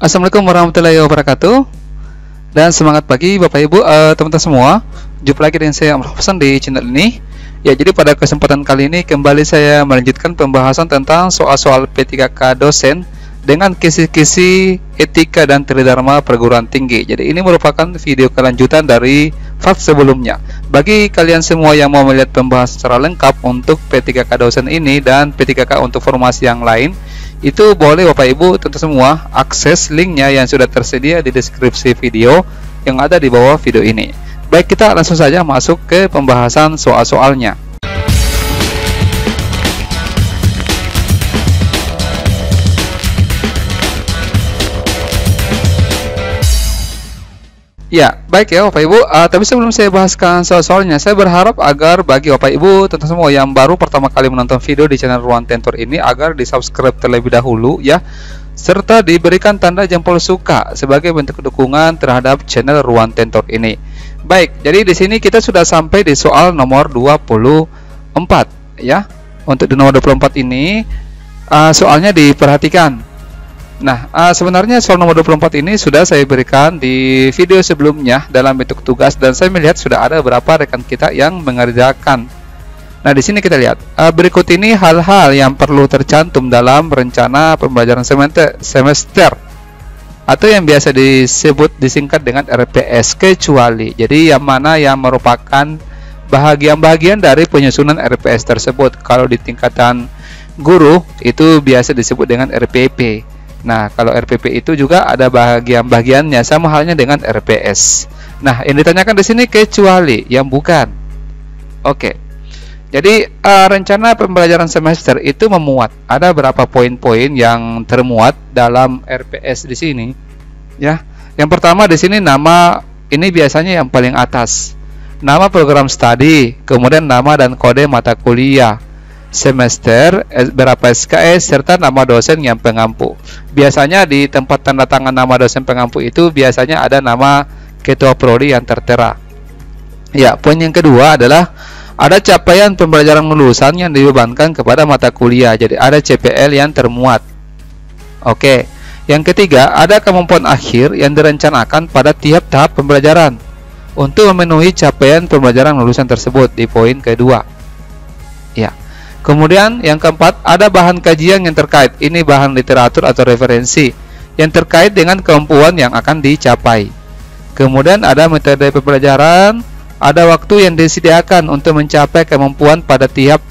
Assalamualaikum warahmatullahi wabarakatuh. Dan semangat pagi Bapak Ibu, teman-teman semua. Jumpa lagi dengan saya Amr Hafsan di channel ini. Ya, jadi pada kesempatan kali ini kembali saya melanjutkan pembahasan tentang soal-soal P3K dosen dengan kisi-kisi etika dan tridharma perguruan tinggi. Jadi ini merupakan video kelanjutan dari part sebelumnya. Bagi kalian semua yang mau melihat pembahasan secara lengkap untuk P3K dosen ini dan P3K untuk formasi yang lain, itu boleh Bapak Ibu tentu semua akses linknya yang sudah tersedia di deskripsi video yang ada di bawah video ini. Baik, kita langsung saja masuk ke pembahasan soal-soalnya. Ya, baik ya Bapak Ibu, tapi sebelum saya bahaskan soal-soalnya, saya berharap agar bagi Bapak Ibu tentu semua yang baru pertama kali menonton video di channel Ruang Tentor ini, agar di subscribe terlebih dahulu ya, serta diberikan tanda jempol suka sebagai bentuk dukungan terhadap channel Ruang Tentor ini. Baik, jadi di sini kita sudah sampai di soal nomor 24 ya. Untuk di nomor 24 ini soalnya diperhatikan. Nah, sebenarnya soal nomor 24 ini sudah saya berikan di video sebelumnya dalam bentuk tugas, dan saya melihat sudah ada beberapa rekan kita yang mengerjakan. Nah, di sini kita lihat berikut ini hal-hal yang perlu tercantum dalam rencana pembelajaran semester atau yang biasa disingkat dengan RPS, kecuali. Jadi yang mana yang merupakan bahagian-bahagian dari penyusunan RPS tersebut. Kalau di tingkatan guru itu biasa disebut dengan RPP. Nah, kalau RPP itu juga ada bahagian-bahagiannya, sama halnya dengan RPS. Nah, yang ditanyakan di sini kecuali yang bukan. Oke. Jadi rencana pembelajaran semester itu memuat ada berapa poin-poin yang termuat dalam RPS di sini. Ya. Yang pertama di sini nama ini biasanya yang paling atas. Nama program studi, kemudian nama dan kode mata kuliah, semester, berapa SKS, serta nama dosen yang pengampu. Biasanya di tempat tanda tangan nama dosen pengampu itu biasanya ada nama ketua prodi yang tertera. Ya, poin yang kedua adalah ada capaian pembelajaran lulusan yang dibebankan kepada mata kuliah. Jadi ada CPL yang termuat. Oke. Yang ketiga, ada kemampuan akhir yang direncanakan pada tiap tahap pembelajaran untuk memenuhi capaian pembelajaran lulusan tersebut di poin kedua. Ya. Kemudian yang keempat, ada bahan kajian yang terkait. Ini bahan literatur atau referensi yang terkait dengan kemampuan yang akan dicapai. Kemudian ada metode pembelajaran, ada waktu yang disediakan untuk mencapai kemampuan pada tiap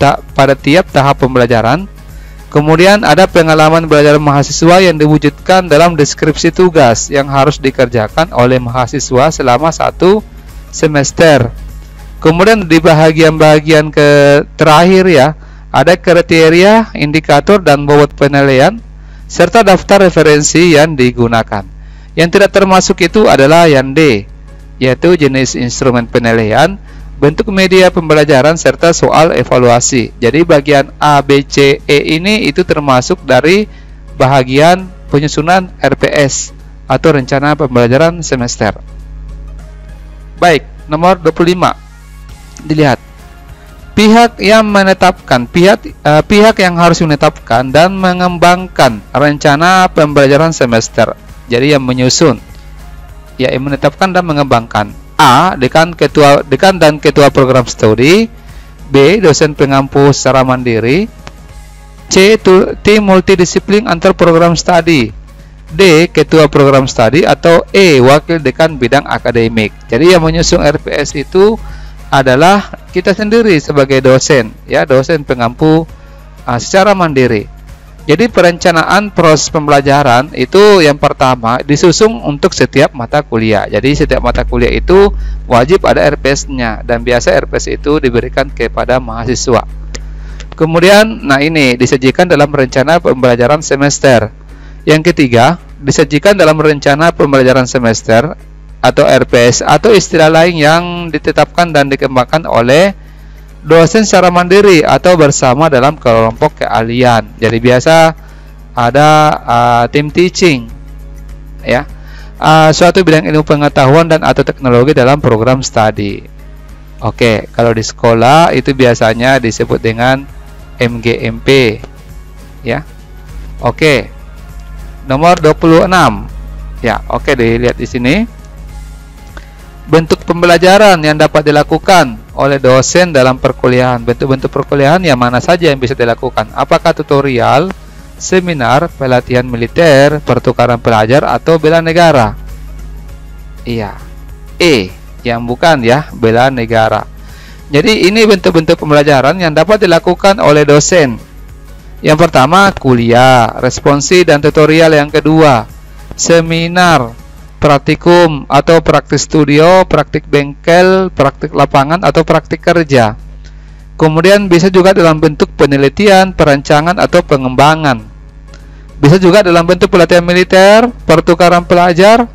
tahap pembelajaran. Kemudian ada pengalaman belajar mahasiswa yang diwujudkan dalam deskripsi tugas yang harus dikerjakan oleh mahasiswa selama 1 semester. Kemudian di bahagian-bahagian terakhir ya, ada kriteria, indikator, dan bobot penilaian, serta daftar referensi yang digunakan. Yang tidak termasuk itu adalah yang D, yaitu jenis instrumen penilaian, bentuk media pembelajaran, serta soal evaluasi. Jadi bagian A, B, C, E ini itu termasuk dari bahagian penyusunan RPS atau rencana pembelajaran semester. Baik, nomor 25. Dilihat. Pihak yang menetapkan, pihak yang harus menetapkan dan mengembangkan rencana pembelajaran semester. Jadi yang menyusun, ya, yang menetapkan dan mengembangkan. A, dekan dan ketua program studi. B, dosen pengampu secara mandiri. C, tim multidisiplin antar program studi. D, ketua program studi. Atau E, wakil dekan bidang akademik. Jadi yang menyusun RPS itu adalah kita sendiri sebagai dosen, ya, dosen pengampu secara mandiri. Jadi perencanaan proses pembelajaran itu yang pertama disusun untuk setiap mata kuliah. Jadi setiap mata kuliah itu wajib ada RPS-nya, dan biasa RPS itu diberikan kepada mahasiswa. Kemudian, nah ini disajikan dalam rencana pembelajaran semester. Yang ketiga, disajikan dalam rencana pembelajaran semester atau RPS, atau istilah lain yang ditetapkan dan dikembangkan oleh dosen secara mandiri atau bersama dalam kelompok keahlian. Jadi biasa ada tim teaching, ya, suatu bidang ilmu pengetahuan dan atau teknologi dalam program studi. Oke, kalau di sekolah itu biasanya disebut dengan MGMP, ya. Oke. Nomor 26. Ya, oke, dilihat di sini. Bentuk pembelajaran yang dapat dilakukan oleh dosen dalam perkuliahan. Bentuk-bentuk perkuliahan yang mana saja yang bisa dilakukan? Apakah tutorial, seminar, pelatihan militer, pertukaran pelajar, atau bela negara? Iya, yang bukan ya, bela negara. Jadi ini bentuk-bentuk pembelajaran yang dapat dilakukan oleh dosen. Yang pertama, kuliah, responsi dan tutorial. Yang kedua, seminar, praktikum atau praktik studio, praktik bengkel, praktik lapangan atau praktik kerja. Kemudian bisa juga dalam bentuk penelitian, perancangan atau pengembangan. Bisa juga dalam bentuk pelatihan militer, pertukaran pelajar,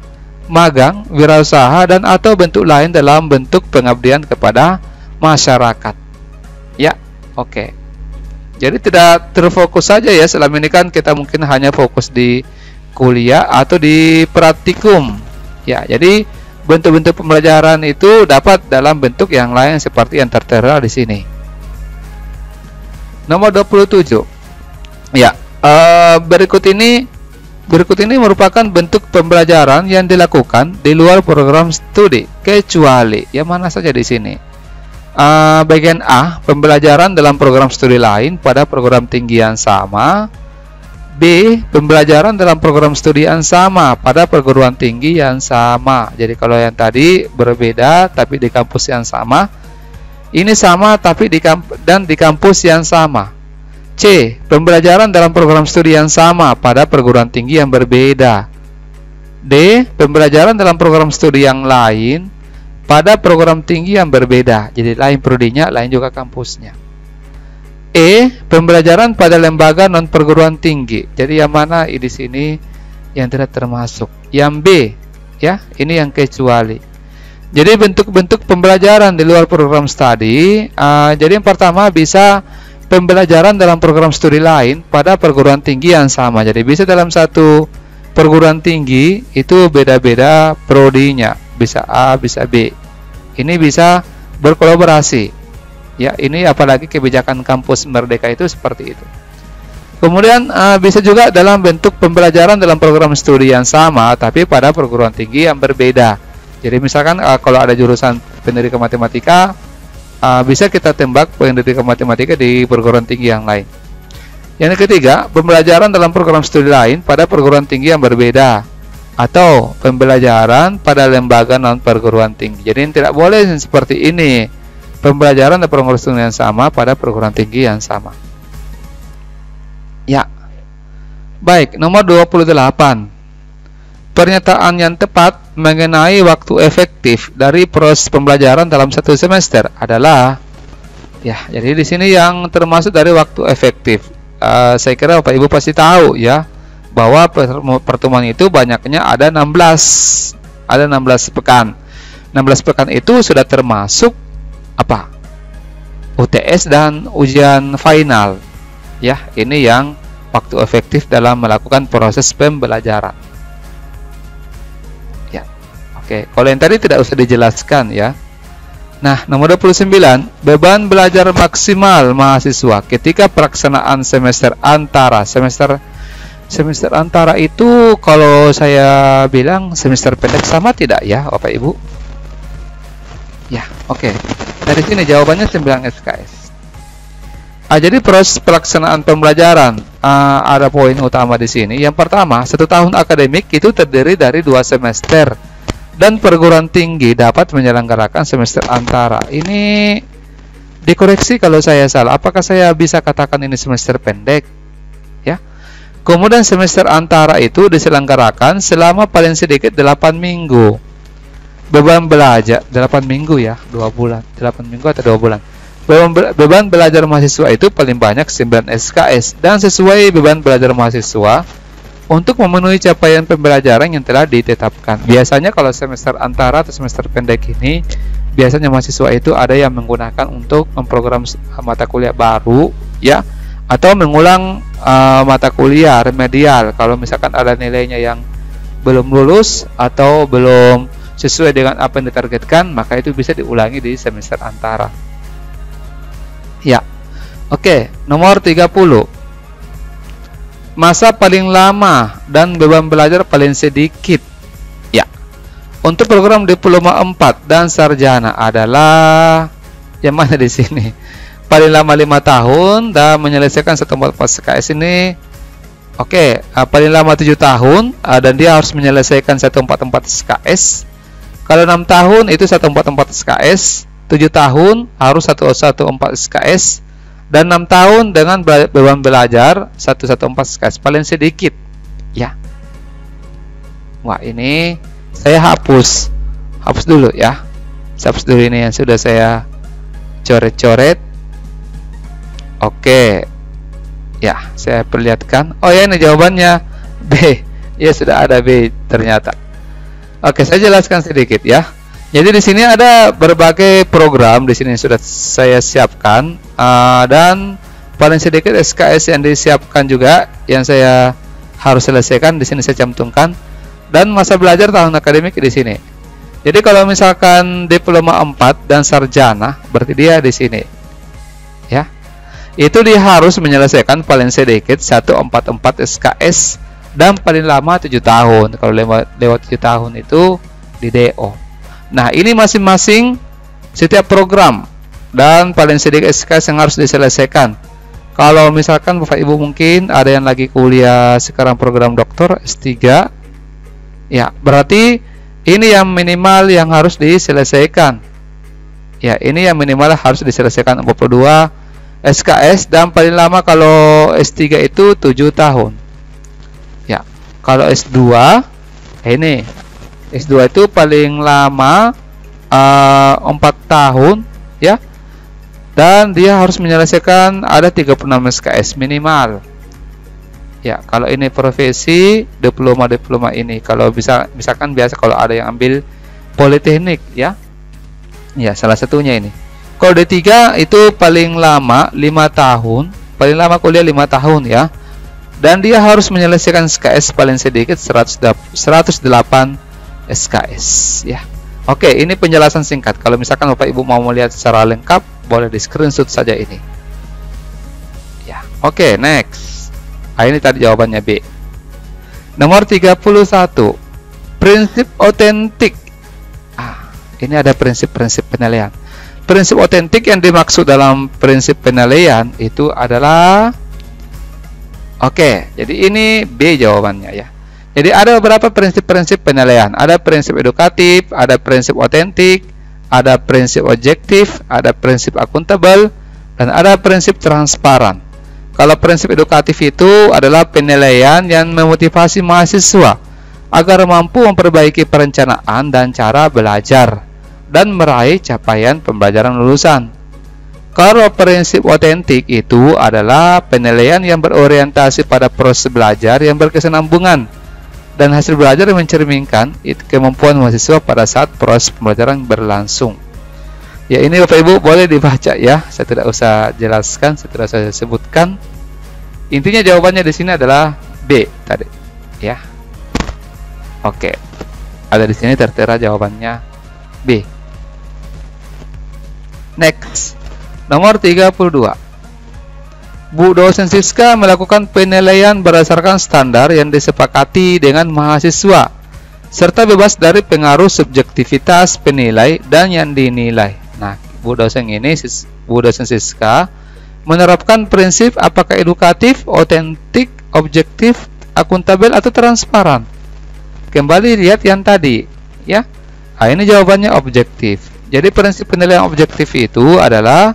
magang, wirausaha, dan atau bentuk lain dalam bentuk pengabdian kepada masyarakat. Ya, oke. Jadi tidak terfokus saja ya, selama ini kan kita mungkin hanya fokus di kuliah atau di praktikum. Ya, jadi bentuk-bentuk pembelajaran itu dapat dalam bentuk yang lain seperti yang tertera di sini. Nomor 27. Ya, berikut ini merupakan bentuk pembelajaran yang dilakukan di luar program studi, kecuali yang mana saja di sini. Bagian A, pembelajaran dalam program studi lain pada program tinggi yang sama. B, pembelajaran dalam program studi yang sama pada perguruan tinggi yang sama. Jadi kalau yang tadi berbeda tapi di kampus yang sama, ini sama tapi di kampus yang sama. C, pembelajaran dalam program studi yang sama pada perguruan tinggi yang berbeda. D, pembelajaran dalam program studi yang lain pada program tinggi yang berbeda. Jadi lain prodinya, lain juga kampusnya. E, pembelajaran pada lembaga non perguruan tinggi. Jadi yang mana di sini yang tidak termasuk. Yang B, ya, ini yang kecuali. Jadi bentuk-bentuk pembelajaran di luar program studi. Jadi yang pertama bisa pembelajaran dalam program studi lain pada perguruan tinggi yang sama. Jadi bisa dalam satu perguruan tinggi itu beda-beda prodinya. Bisa A, bisa B. Ini bisa berkolaborasi. Ya, ini apalagi kebijakan kampus Merdeka itu seperti itu. Kemudian bisa juga dalam bentuk pembelajaran dalam program studi yang sama tapi pada perguruan tinggi yang berbeda. Jadi misalkan kalau ada jurusan pendidikan matematika, bisa kita tembak pendidikan matematika di perguruan tinggi yang lain. Yang ketiga, pembelajaran dalam program studi lain pada perguruan tinggi yang berbeda, atau pembelajaran pada lembaga non perguruan tinggi. Jadi tidak boleh seperti ini, pembelajaran dalam program studi yang sama pada perguruan tinggi yang sama. Ya, baik. Nomor 28, pernyataan yang tepat mengenai waktu efektif dari proses pembelajaran dalam satu semester adalah, ya, jadi di sini yang termasuk dari waktu efektif. Saya kira Bapak Ibu pasti tahu ya, bahwa pertemuan itu banyaknya ada 16 pekan. 16 pekan itu sudah termasuk apa? UTS dan ujian final. Ya, ini yang waktu efektif dalam melakukan proses pembelajaran. Ya. Oke, kalau yang tadi tidak usah dijelaskan ya. Nah, nomor 29, beban belajar maksimal mahasiswa ketika pelaksanaan semester antara. Semester antara itu kalau saya bilang semester pendek sama tidak ya Bapak Ibu? Ya, oke. Dari sini jawabannya 9 SKS. Jadi proses pelaksanaan pembelajaran ada poin utama di sini. Yang pertama, 1 tahun akademik itu terdiri dari 2 semester dan perguruan tinggi dapat menyelenggarakan semester antara. Ini dikoreksi kalau saya salah. Apakah saya bisa katakan ini semester pendek? Ya. Kemudian semester antara itu diselenggarakan selama paling sedikit 8 minggu. Beban belajar 8 minggu ya, 2 bulan. 8 minggu atau 2 bulan. Beban belajar mahasiswa itu paling banyak 9 SKS dan sesuai beban belajar mahasiswa untuk memenuhi capaian pembelajaran yang telah ditetapkan. Biasanya kalau semester antara atau semester pendek ini, biasanya mahasiswa itu ada yang menggunakan untuk memprogram mata kuliah baru ya, atau mengulang mata kuliah remedial. Kalau misalkan ada nilainya yang belum lulus atau belum sesuai dengan apa yang ditargetkan, maka itu bisa diulangi di semester antara. Ya. Oke, nomor 30. Masa paling lama dan beban belajar paling sedikit Untuk program diploma 4 dan sarjana adalah yang mana di sini? Paling lama 5 tahun dan menyelesaikan 144 SKS ini. Oke, paling lama 7 tahun dan dia harus menyelesaikan 144 SKS. Kalau 6 tahun itu 144 SKS, 7 tahun harus 114 SKS, dan 6 tahun dengan beban belajar 114 SKS paling sedikit. Ya. Wah, ini saya hapus dulu ya. Saya hapus dulu ini yang sudah saya coret-coret. Oke. Ya, saya perlihatkan. Oh ya, ini jawabannya B. Ya, sudah ada B ternyata. Oke, saya jelaskan sedikit ya. Jadi di sini ada berbagai program di sini sudah saya siapkan dan paling sedikit SKS yang disiapkan juga yang saya harus selesaikan di sini saya cantumkan, dan masa belajar tahun akademik di sini. Jadi kalau misalkan diploma 4 dan sarjana berarti dia di sini. Ya. Itu dia harus menyelesaikan paling sedikit 144 SKS dan paling lama 7 tahun. Kalau lewat 7 tahun itu di DO. Nah, ini masing-masing setiap program dan paling sedikit SKS yang harus diselesaikan. Kalau misalkan Bapak Ibu mungkin ada yang lagi kuliah sekarang program doktor S3, ya berarti ini yang minimal yang harus diselesaikan. Ya, ini yang minimal harus diselesaikan 42 SKS dan paling lama kalau S3 itu 7 tahun. Ya, kalau S2 ini S2 itu paling lama 4 tahun ya. Dan dia harus menyelesaikan ada 36 SKS minimal. Ya, kalau ini profesi diploma ini. Kalau misalkan biasa kalau ada yang ambil politeknik ya. Ya, salah satunya ini. Kalau D3 itu paling lama 5 tahun, paling lama kuliah 5 tahun ya. Dan dia harus menyelesaikan SKS paling sedikit 108 SKS ya. Oke, ini penjelasan singkat. Kalau misalkan Bapak Ibu mau melihat secara lengkap, boleh di screenshot saja ini. Ya, oke, next. Ini tadi jawabannya B. Nomor 31. Prinsip otentik. Ini ada prinsip-prinsip penilaian. Prinsip otentik yang dimaksud dalam prinsip penilaian itu adalah jadi ini B jawabannya ya. Jadi ada beberapa prinsip-prinsip penilaian. Ada prinsip edukatif, ada prinsip otentik, ada prinsip objektif, ada prinsip akuntabel, dan ada prinsip transparan. Kalau prinsip edukatif itu adalah penilaian yang memotivasi mahasiswa agar mampu memperbaiki perencanaan dan cara belajar dan meraih capaian pembelajaran lulusan. Kalau prinsip otentik itu adalah penilaian yang berorientasi pada proses belajar yang berkesinambungan dan hasil belajar yang mencerminkan kemampuan mahasiswa pada saat proses pembelajaran berlangsung. Ya, ini Bapak Ibu boleh dibaca ya. Saya tidak usah jelaskan, saya tidak usah sebutkan. Intinya jawabannya di sini adalah B tadi, ya. Oke. Ada di sini tertera jawabannya B. Next. Nomor 32. Bu dosen Siska melakukan penilaian berdasarkan standar yang disepakati dengan mahasiswa serta bebas dari pengaruh subjektivitas penilai dan yang dinilai. Nah, Bu dosen Siska menerapkan prinsip apakah edukatif, otentik, objektif, akuntabel atau transparan. Kembali lihat yang tadi, ya. Ini jawabannya objektif. Jadi prinsip penilaian objektif itu adalah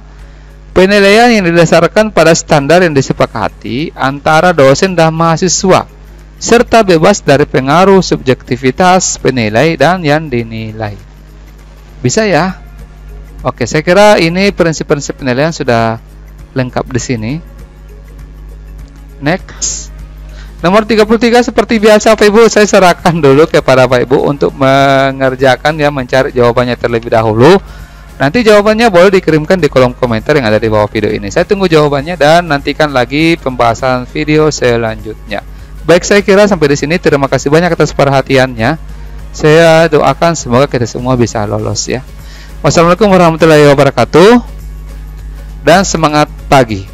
penilaian yang didasarkan pada standar yang disepakati antara dosen dan mahasiswa serta bebas dari pengaruh subjektivitas penilai dan yang dinilai. Bisa ya? Oke, saya kira ini prinsip-prinsip penilaian sudah lengkap di sini. Next. Nomor 33 seperti biasa Bapak Ibu, saya serahkan dulu kepada Bapak Ibu untuk mengerjakan ya, mencari jawabannya terlebih dahulu. Nanti jawabannya boleh dikirimkan di kolom komentar yang ada di bawah video ini. Saya tunggu jawabannya dan nantikan lagi pembahasan video selanjutnya. Baik, saya kira sampai di sini. Terima kasih banyak atas perhatiannya. Saya doakan semoga kita semua bisa lolos ya. Wassalamualaikum warahmatullahi wabarakatuh dan semangat pagi.